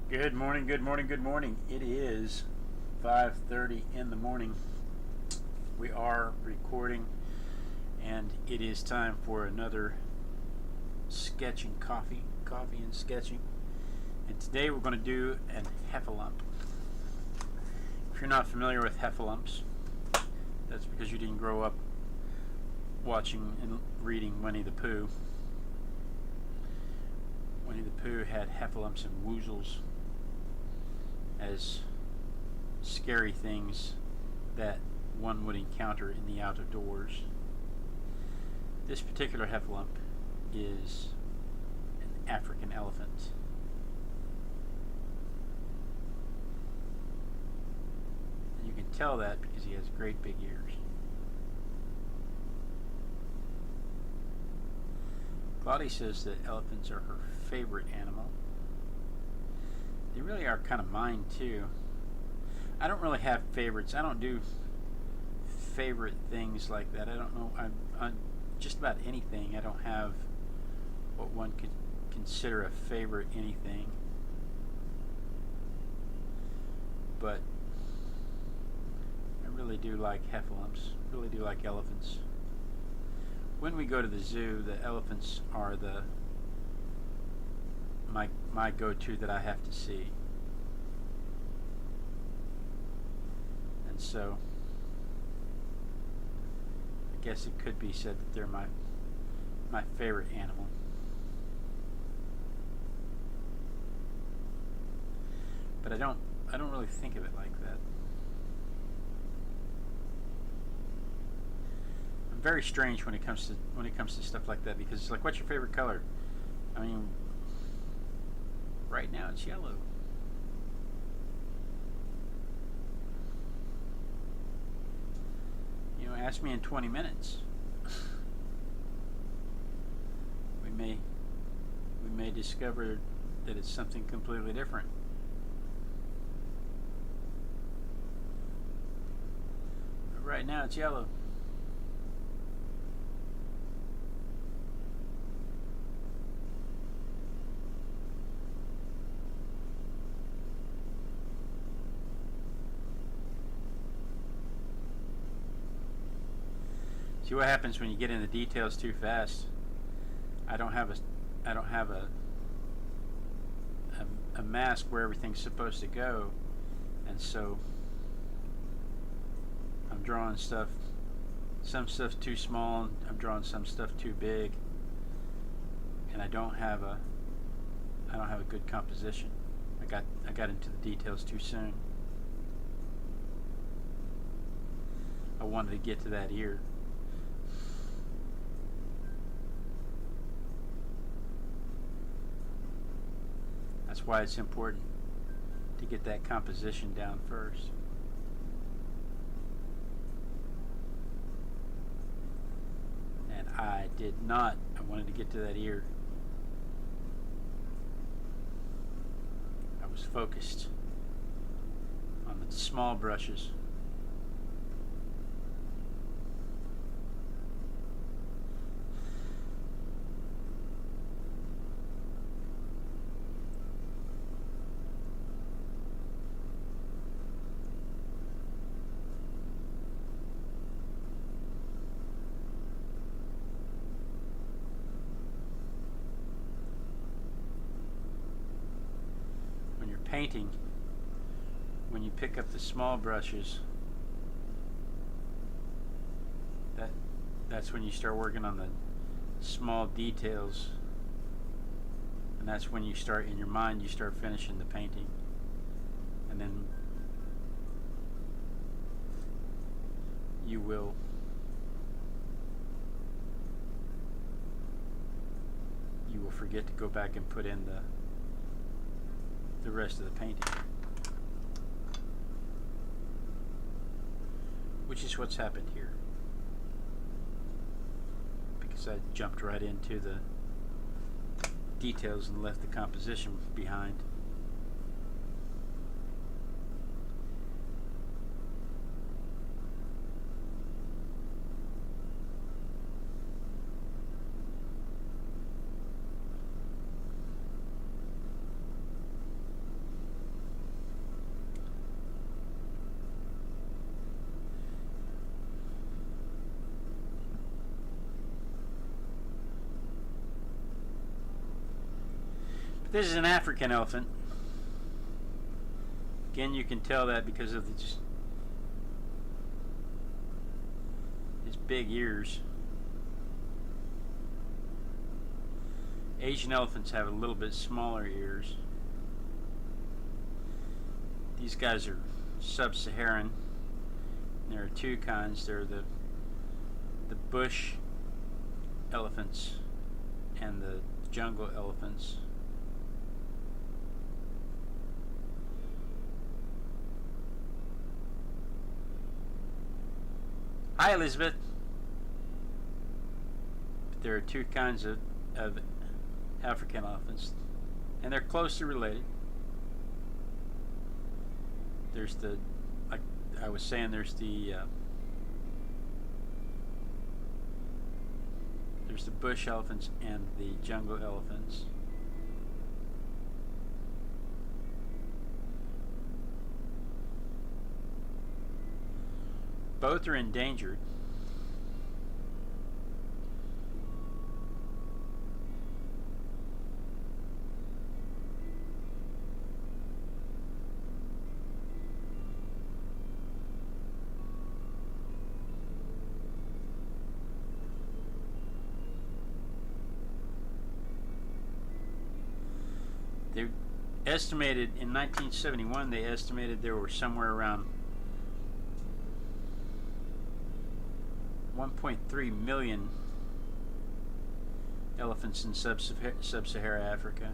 Good morning, good morning, good morning. It is 5:30 in the morning. We are recording and it is time for another sketching coffee and sketching. And today we're going to do an heffalump. If you're not familiar with heffalumps, that's because you didn't grow up watching and reading Winnie the Pooh. Winnie the Pooh had heffalumps and woozles as scary things that one would encounter in the outdoors. This particular heffalump is an African elephant. And you can tell that because he has great big ears. Claudia says that elephants are her favorite animal. They really are kind of mine too. I don't really have favorites. I don't do favorite things like that. I don't know. I'm just about anything. I don't have what one could consider a favorite anything. But I really do like heffalumps. Really do like elephants. When we go to the zoo, the elephants are my go-to that I have to see. And so I guess it could be said that they're my favorite animal. But I don't really think of it like that. I'm very strange when it comes to stuff like that, because it's like, what's your favorite color? I mean, right now it's yellow. You know, ask me in 20 minutes. we may discover that it's something completely different. But right now it's yellow. See what happens when you get into details too fast. I don't have a mask where everything's supposed to go, and so I'm drawing some stuff too small, and I'm drawing some stuff too big, and I don't have a good composition. I got into the details too soon. I wanted to get to that ear. That's why it's important to get that composition down first. And I did not. I wanted to get to that ear. I was focused on the small brushes. Painting, when you pick up the small brushes, that's when you start working on the small details, and that's when you start, in your mind, you start finishing the painting. And then you will forget to go back and put in the rest of the painting, which is what's happened here, because I jumped right into the details and left the composition behind. This is an African elephant. Again, you can tell that because of his big ears. Asian elephants have a little bit smaller ears. These guys are sub-Saharan. There are two kinds. There are the bush elephants and the jungle elephants. Hi, Elizabeth. There are two kinds of African elephants, and they're closely related. There's the, like I was saying, there's the bush elephants and the jungle elephants. Both are endangered. They estimated in 1971, they estimated there were somewhere around 1.3 million elephants in sub-Saharan Africa.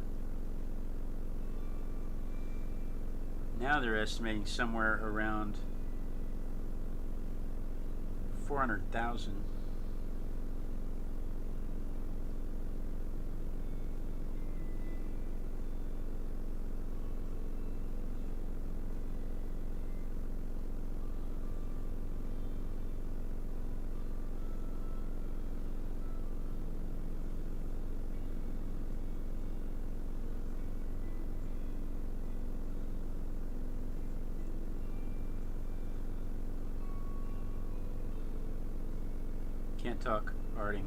Now they're estimating somewhere around 400,000. Can't talk, Harding.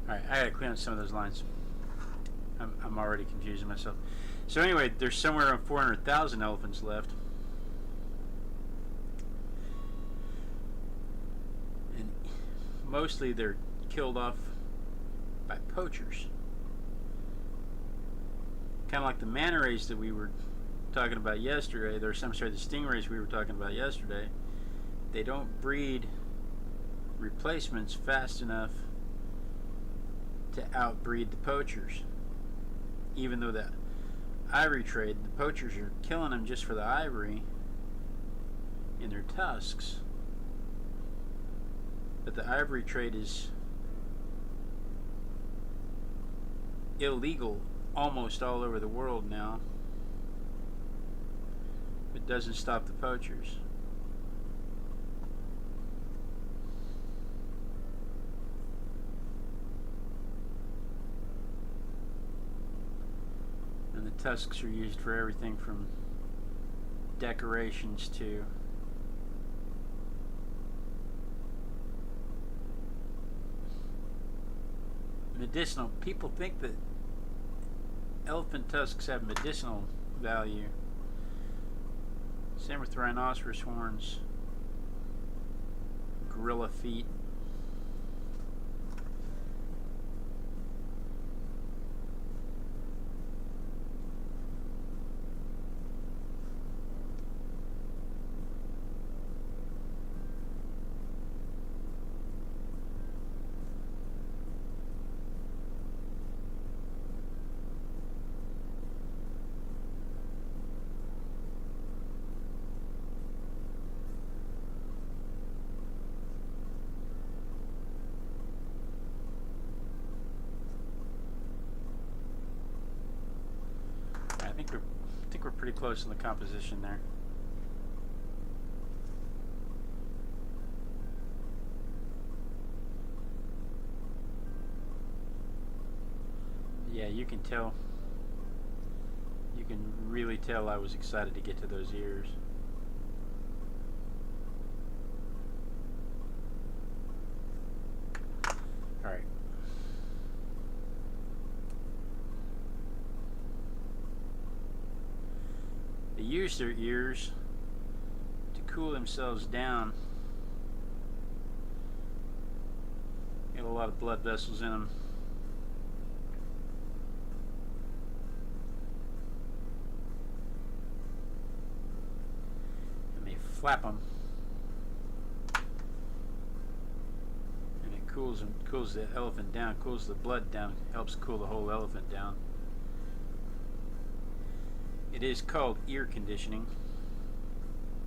Alright, I gotta clean up some of those lines. I'm already confusing myself. So anyway, there's somewhere around 400,000 elephants left. And mostly they're killed off by poachers. Kind of like the manta rays that we were talking about yesterday. The stingrays we were talking about yesterday. They don't breed replacements fast enough to outbreed the poachers. Even though the ivory trade, the poachers are killing them just for the ivory in their tusks. But the ivory trade is illegal almost all over the world now. It doesn't stop the poachers. And the tusks are used for everything from decorations to medicinal. People think that elephant tusks have medicinal value. Same with rhinoceros horns, gorilla feet. I think we're pretty close in the composition there. Yeah, you can tell. You can really tell I was excited to get to those ears. use their ears to cool themselves down. Got a lot of blood vessels in them. And they flap them. And it cools the elephant down, cools the blood down, helps cool the whole elephant down. It is called ear conditioning.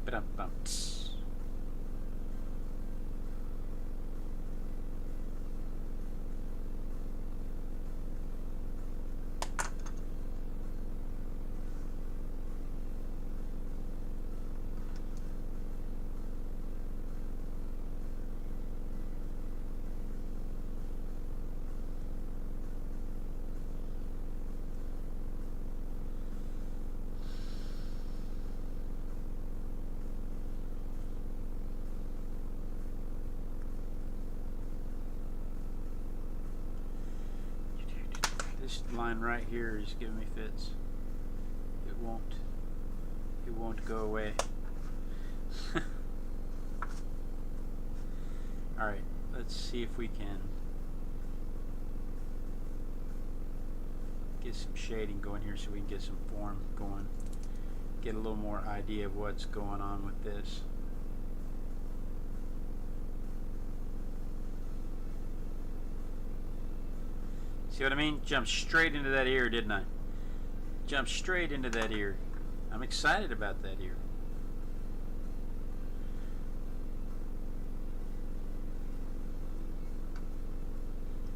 Ba-dum-bum. This line right here is giving me fits. It won't go away. Alright, let's see if we can get some shading going here so we can get some form going. Get a little more idea of what's going on with this. See what I mean? Jumped straight into that ear, didn't I? Jumped straight into that ear. I'm excited about that ear.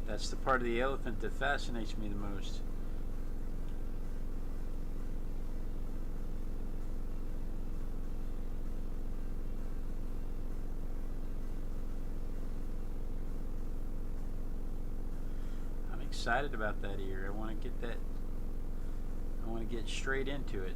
That's the part of the elephant that fascinates me the most. Excited about that ear. I want to get that. I want to get straight into it.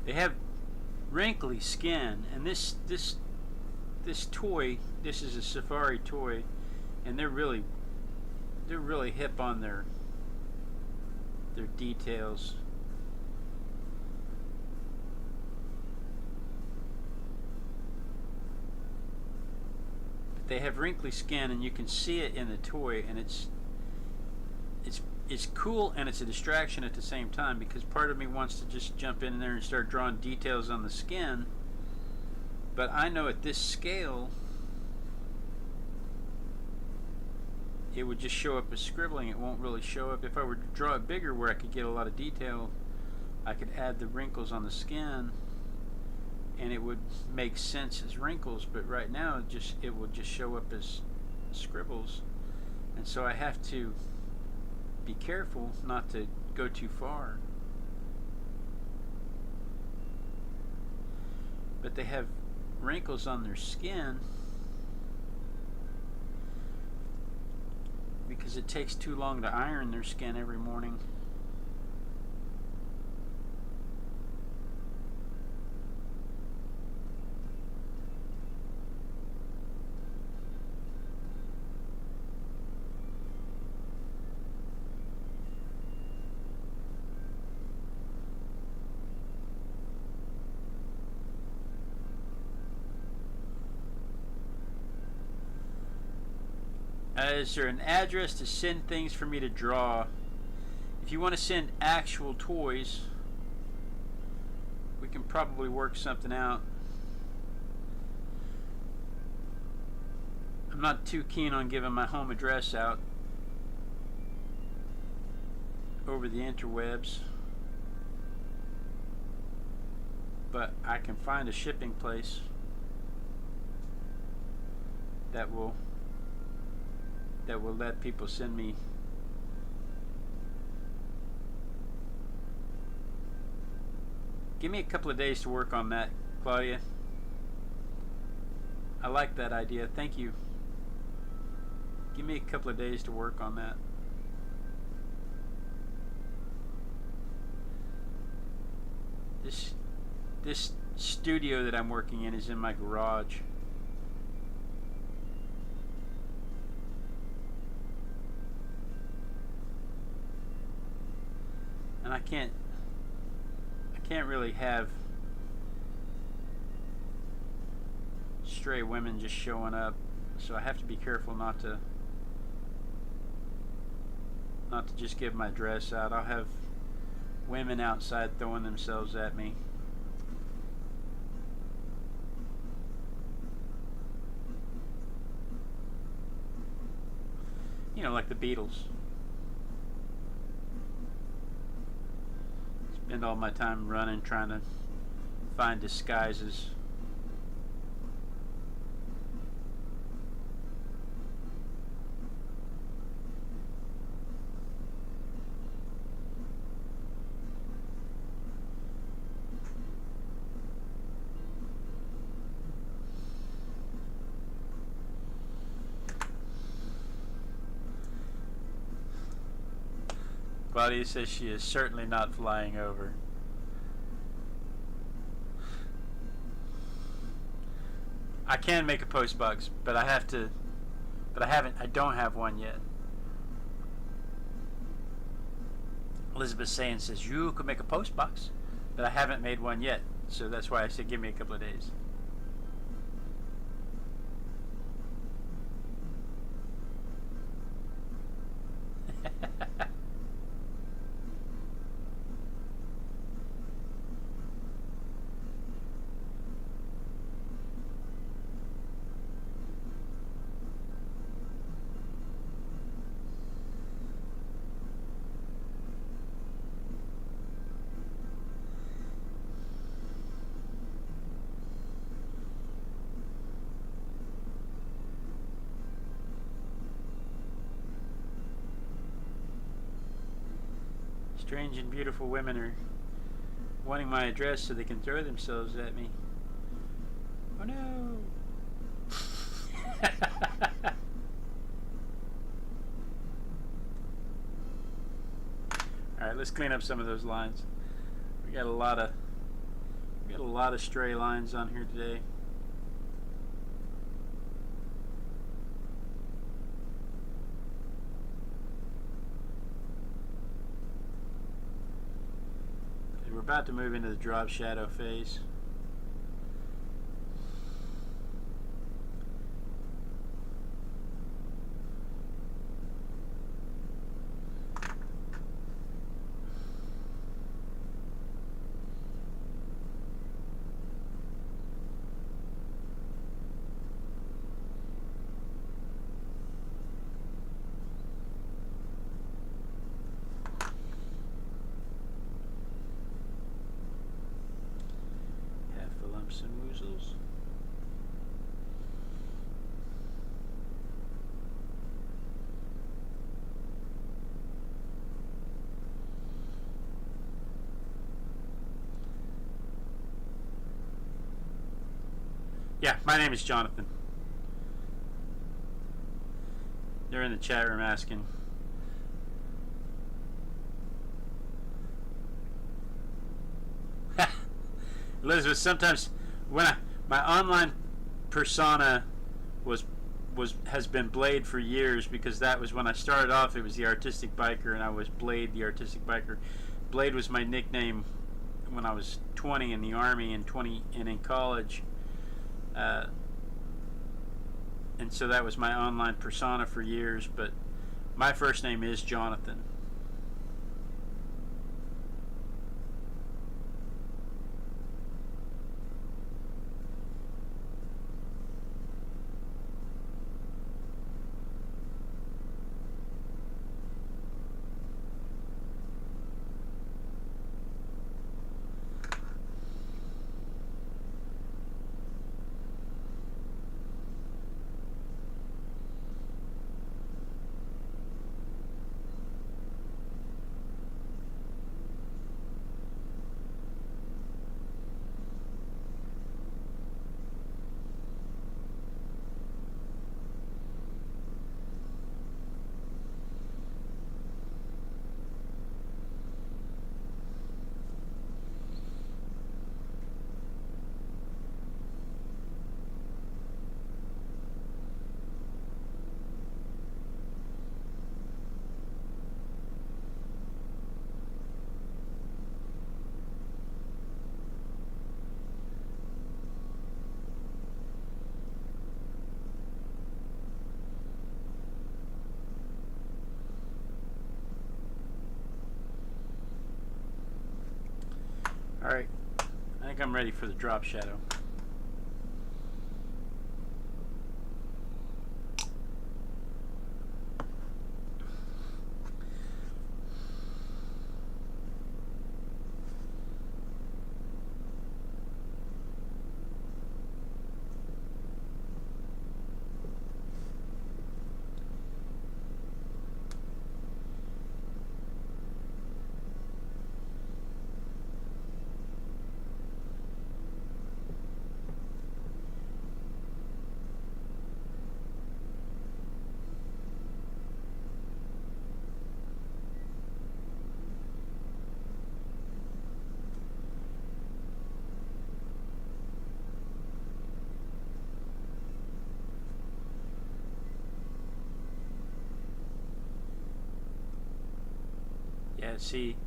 They have wrinkly skin, and this toy, this is a safari toy, and they're really hip on their details. But they have wrinkly skin, and you can see it in the toy, and it's cool, and it's a distraction at the same time, because part of me wants to just jump in there and start drawing details on the skin, but I know at this scale it would just show up as scribbling. It won't really show up. If I were to draw it bigger where I could get a lot of detail, I could add the wrinkles on the skin and it would make sense as wrinkles, but right now it will just show up as scribbles, and so I have to be careful not to go too far. But they have wrinkles on their skin because it takes too long to iron their skin every morning. Is there an address to send things for me to draw? If you want to send actual toys, we can probably work something out. I'm not too keen on giving my home address out over the interwebs, but I can find a shipping place that will let people send me Give me a couple of days to work on that, Claudia. I like that idea. Thank you. Give me a couple of days to work on that. This studio that I'm working in is in my garage. And I can't really have stray women just showing up, so I have to be careful not to just give my address out. I'll have women outside throwing themselves at me. You know, like the Beatles. Spend all my time running trying to find disguises. Claudia says she is certainly not flying over. I can make a post box, but I don't have one yet. Elizabeth Saying says you could make a post box, but I haven't made one yet. So that's why I said give me a couple of days. Strange and beautiful women are wanting my address so they can throw themselves at me. Oh no! All right, let's clean up some of those lines. We got a lot of stray lines on here today. We're about to move into the drop shadow phase. And woozles. Yeah, my name is Jonathan. They're in the chat room asking. Elizabeth, sometimes when my online persona has been Blade for years, because that was when I started off. It was the artistic biker, and I was Blade, the artistic biker. Blade was my nickname when I was 20 in the Army and in college. and so that was my online persona for years, but my first name is Jonathan. Alright, I think I'm ready for the drop shadow. Yeah, see,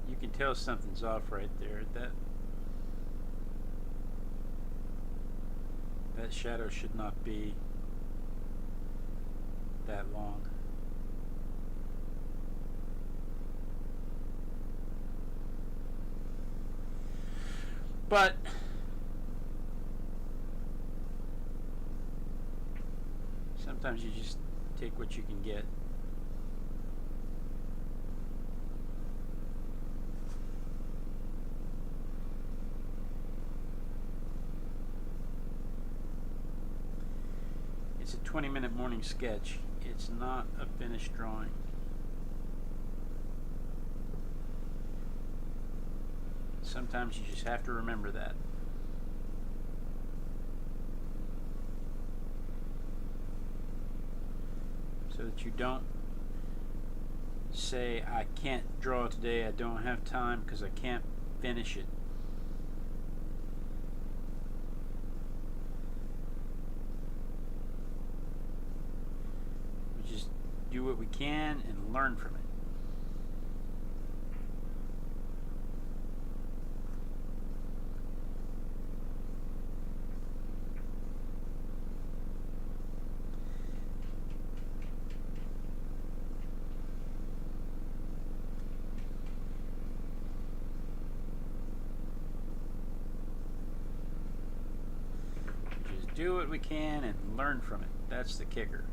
you can tell something's off right there. That shadow should not be that long. But sometimes you just take what you can get. It's a 20-minute morning sketch. It's not a finished drawing. Sometimes you just have to remember that. So that you don't say, I can't draw today, I don't have time because I can't finish it. We just do what we can and learn from it. Do what we can and learn from it. That's the kicker.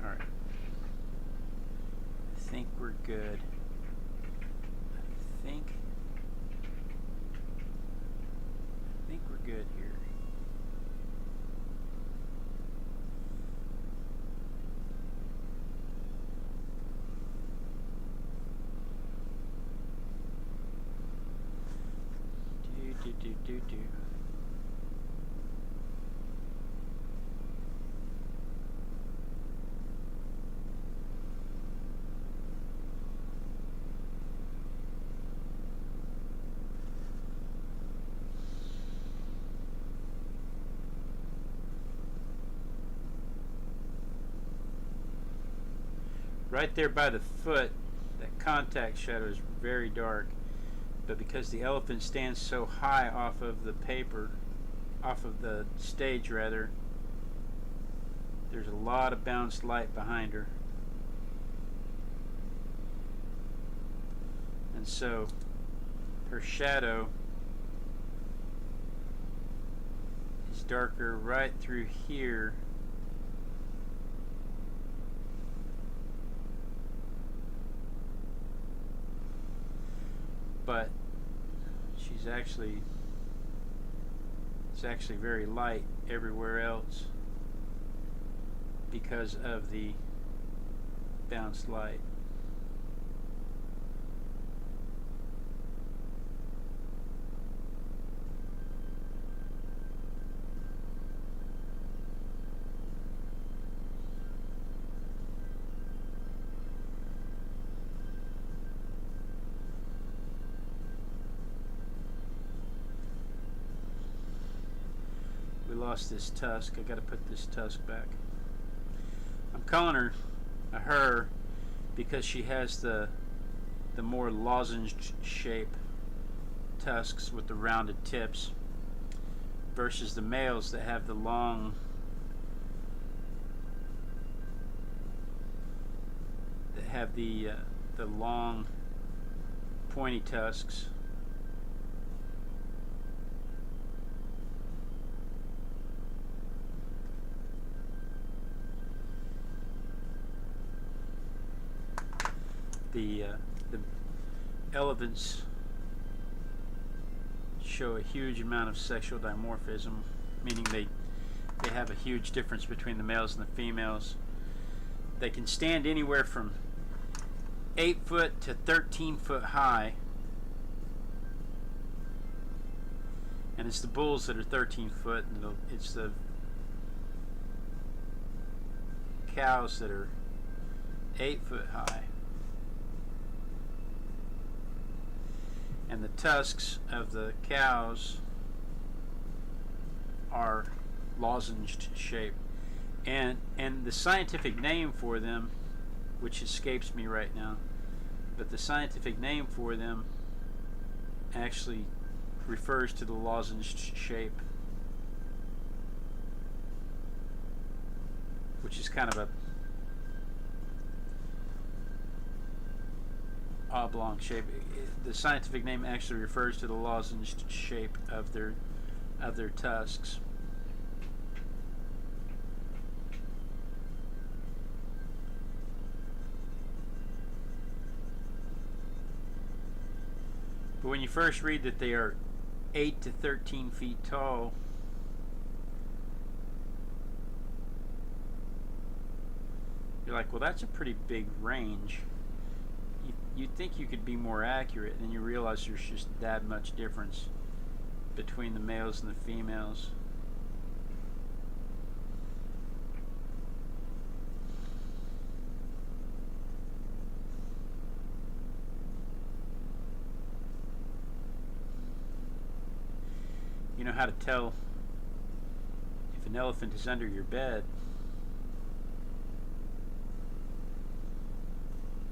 I think we're good. I think we're good here. Do. right there by the foot, that contact shadow is very dark, but because the elephant stands so high off of the paper, off of the stage rather, there's a lot of bounced light behind her. And so her shadow is darker right through here. But it's actually very light everywhere else because of the bounced light. We lost this tusk. I got to put this tusk back. I'm calling her a her because she has the more lozenge shape tusks with the rounded tips versus the males that have the long the long pointy tusks. The elephants show a huge amount of sexual dimorphism, meaning they have a huge difference between the males and the females. They can stand anywhere from 8 foot to 13 foot high, and it's the bulls that are 13 foot, and it's the cows that are 8 foot high. And the tusks of the cows are lozenged shape, and the scientific name for them, which escapes me right now, but the scientific name for them actually refers to the lozenged shape, which is kind of a oblong shape. The scientific name actually refers to the lozenged shape of their tusks. But when you first read that they are 8 to 13 feet tall, you're like, well, that's a pretty big range. You'd think you could be more accurate, and then you realize there's just that much difference between the males and the females. You know how to tell if an elephant is under your bed.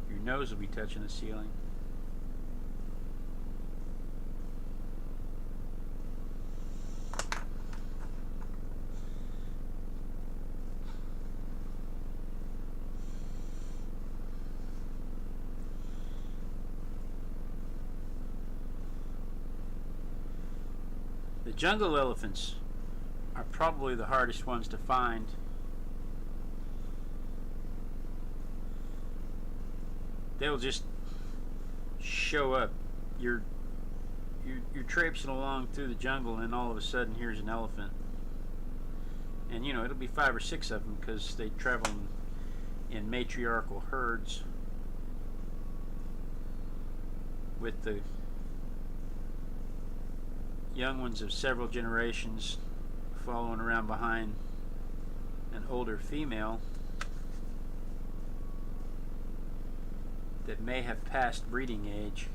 Your nose will be touching the ceiling. The jungle elephants are probably the hardest ones to find. They'll just show up. You're traipsing along through the jungle, and all of a sudden here's an elephant. And you know, it'll be 5 or 6 of them because they travel in matriarchal herds with the young ones of several generations following around behind an older female that may have passed breeding age.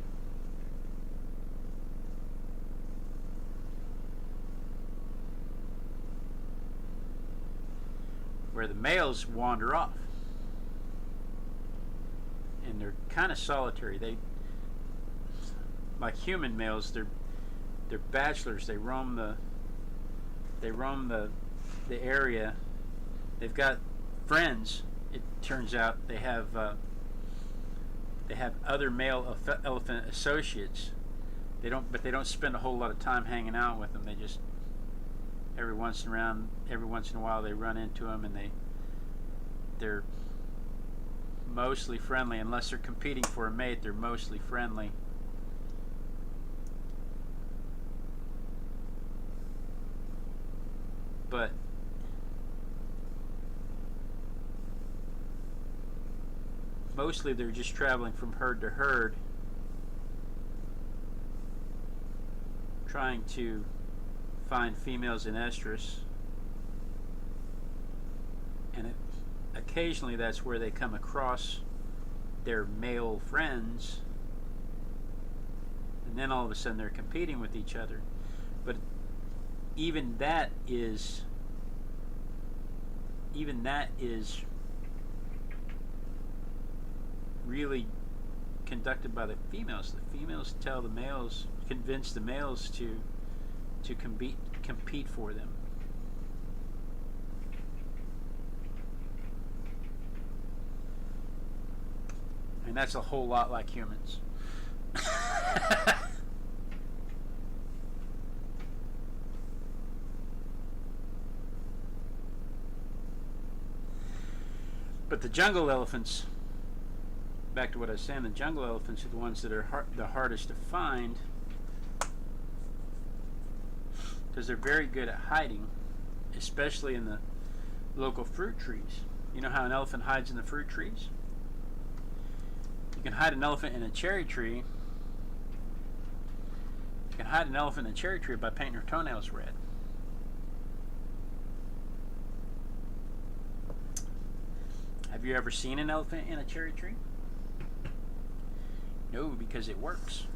Where the males wander off. and they're kind of solitary. They, like human males, they're bachelors. They roam the area. They've got friends. It turns out they have other male elephant associates. They don't spend a whole lot of time hanging out with them. They just every once in a while they run into them, and they're mostly friendly. Unless they're competing for a mate, they're mostly friendly. But mostly they're just traveling from herd to herd, trying to find females in estrus, and occasionally that's where they come across their male friends, and then all of a sudden they're competing with each other. But even that is really conducted by the females. The females tell the males, convince the males to compete for them. And that's a whole lot like humans. But the jungle elephants, back to what I was saying, the jungle elephants are the ones that are the hardest to find, because they're very good at hiding, especially in the local fruit trees. You know how an elephant hides in the fruit trees? You can hide an elephant in a cherry tree. You can hide an elephant in a cherry tree by painting her toenails red. Have you ever seen an elephant in a cherry tree? No, because it works.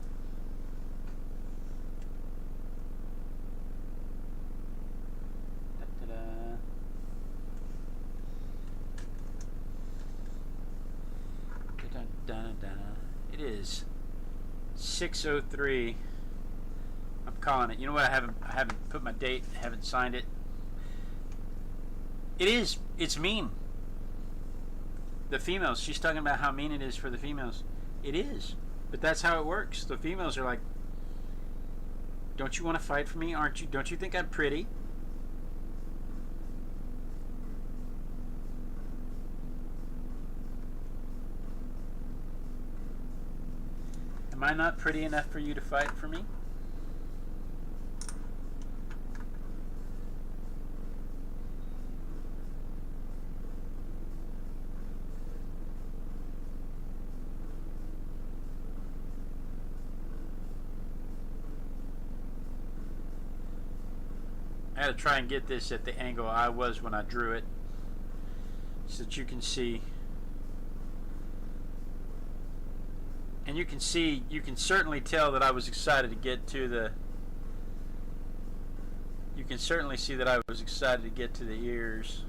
It is 6:03. I'm calling it. You know what? I haven't put my date. I haven't signed it. It's mean. The females. She's talking about how mean it is for the females. It is, but that's how it works. The females are like, "Don't you want to fight for me? Aren't you? Don't you think I'm pretty?" Am I not pretty enough for you to fight for me? I had to try and get this at the angle I was when I drew it, so that you can see. And you can certainly tell that I was excited to get to the, you can certainly see that I was excited to get to the ears.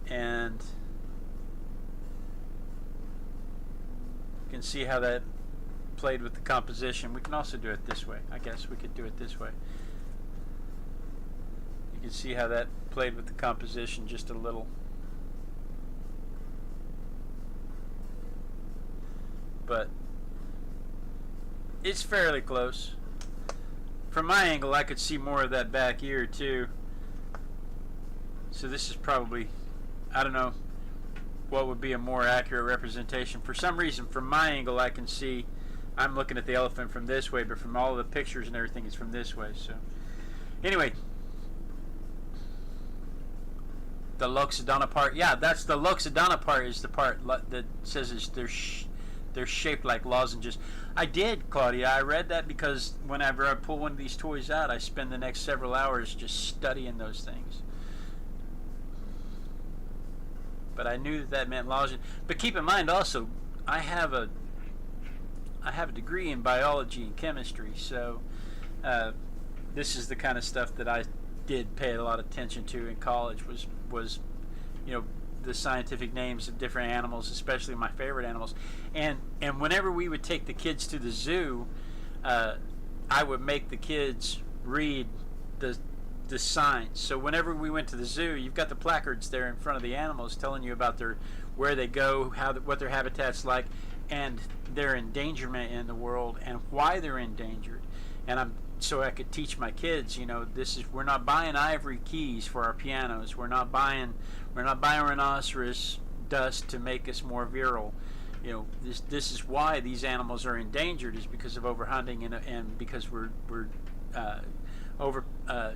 And you can see how that played with the composition. We can also do it this way. I guess we could do it this way. You can see how that played with the composition just a little. But it's fairly close. From my angle, I could see more of that back ear too. So this is probably, I don't know what would be a more accurate representation. For some reason, from my angle, I can see, I'm looking at the elephant from this way, but from all the pictures and everything, it's from this way. So anyway, the loxodona part, yeah, that's the loxodona part, is the part that says they're shaped like lozenges. I did, Claudia. I read that because whenever I pull one of these toys out, I spend the next several hours just studying those things. But I knew that meant lozenge. But keep in mind also, I have a degree in biology and chemistry, so this is the kind of stuff that I did pay a lot of attention to in college. Was the scientific names of different animals, especially my favorite animals. And whenever we would take the kids to the zoo, I would make the kids read the signs. So whenever we went to the zoo, you've got the placards there in front of the animals telling you about where they go, what their habitat's like, and their endangerment in the world, and why they're endangered. And so I could teach my kids, we're not buying ivory keys for our pianos. We're not buying rhinoceros dust to make us more virile. This is why these animals are endangered, is because of overhunting and because we're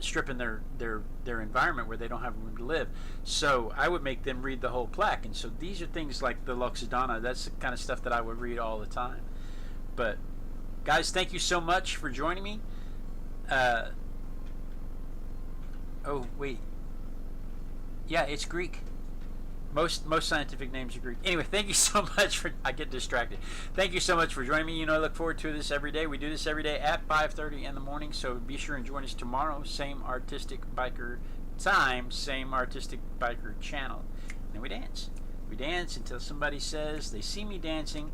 stripping their environment where they don't have room to live. So I would make them read the whole plaque, and so these are things like the Loxodona. That's the kind of stuff that I would read all the time. But guys, thank you so much for joining me. Oh wait, yeah, it's Greek. Most scientific names are Greek. Anyway, thank you so much for. I get distracted. Thank you so much for joining me. I look forward to this every day. We do this every day at 5:30 in the morning. So be sure and join us tomorrow. Same Artistic Biker time, same Artistic Biker channel. And we dance. We dance until somebody says they see me dancing.